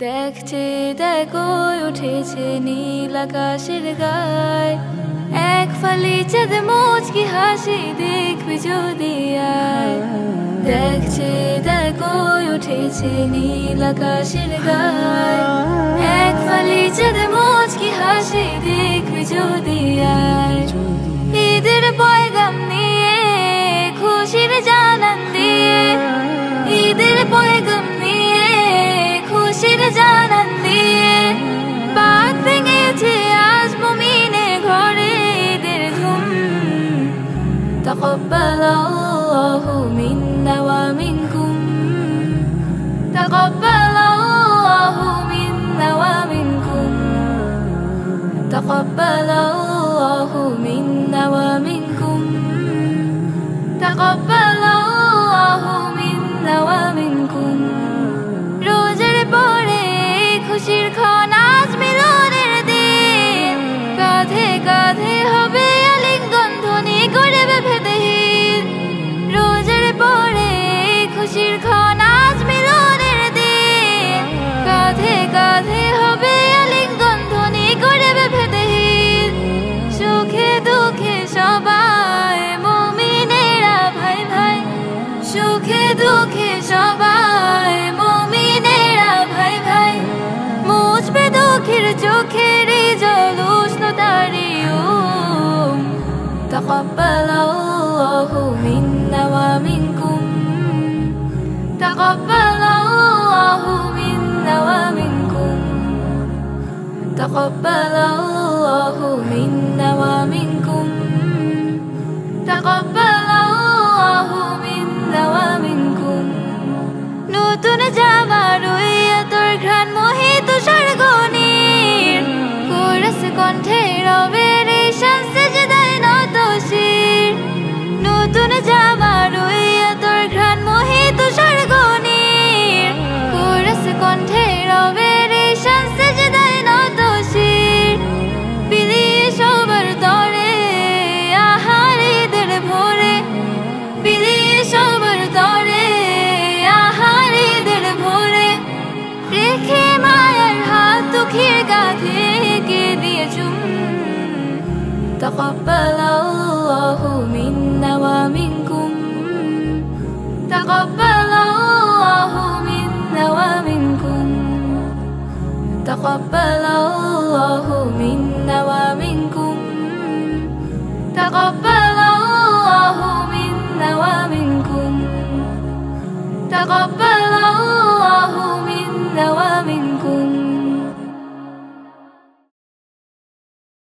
দেখছে দেখো উঠেছে নীল আকাশের গায়, এক ফালি চাঁদ মুচকি হাসি দেখবি যদি আয়। দেখছে দেখো উঠেছে নীল আকাশের গায়, এক ফালি চাঁদ মুচকি হাসি দেখবি যদি আয়। ঈদের পয়গাম নিয়ে খুশির জানান দিয়ে, ঈদের পয়গাম নিয়ে খুশির জানান দিয়ে, বাদ ভেঙেছে আজ মুমিনের ঘরে ঈদের ধুম। তাকাব্বালাল্লাহু মিন্না ওয়া মিনকুম, তাকাব্বালাল্লাহু মিন্না ওয়া মিনকুম, তাকাব্বালাল্লাহু মিন্না ওয়া মিনকুম, তাকাব্বালাল্লাহু মিন্না ওয়া মিনকুম। রোজার পরে খুশির ক্ষণ আজ মিলনের দিন, কাঁধে কাঁধে হবে আলিঙ্গন ধ্বনি করবে ভেদহীন। রোজার পরে খুশির ক্ষণ আজ মিলনের দিন, কাঁধে কাঁধে হবে আলিঙ্গন ধ্বনি করবে ভেদহীন। সুখে দুঃখে সবাই মুমিনেরা ভাই ভাই, সুখে দুঃখে সবাই মুমিনেরা ভাই ভাই। মুছবে দুঃখের চোখের জল উষ্ণতারি উম। তাকাব্বালাল্লাহু মিন্না ওয়া মিনকুম, তাকাব্বালাল্লাহু মিন্না ওয়া মিনকুম, তাকাব্বালাল্লাহু মিন্না ওয়া মিনকুম, তাকাব্বালাল্লাহু মিন্না ওয়া মিনকুম। নতুন জামা রইয়া তোর ঘ্রাণ মোহিত স্বর্গনীর, কোরাস কণ্ঠে রবের ঈশান সিজদায় নত শির। নতুন জামা রইয়া তোর ঘ্রাণ মোহিত স্বর্গনীর, কোরাস কণ্ঠে রবের ঈশান সিজদায় নত শির। বিলিয়ে সবার তরে আহার ঈদের ভোরে, বিলিয়ে সবার তরে আহার ঈদের ভোরে। রেখে মায়ার হাত দুঃখীর কাঁধে এগিয়ে দিয়ে চুম। তাকাব্বালাল্লাহু মিন্না ওয়া মিনকুম, তাকাব্বালাল্লাহু মিন্না ওয়া মিনকুম, তাকাব্বালাল্লাহু মিন্না ওয়া মিনকুম, তাকাব্বালাল্লাহু মিন্না ওয়া মিনকুম, তাকাব্বালাল্লাহু মিন্না ওয়া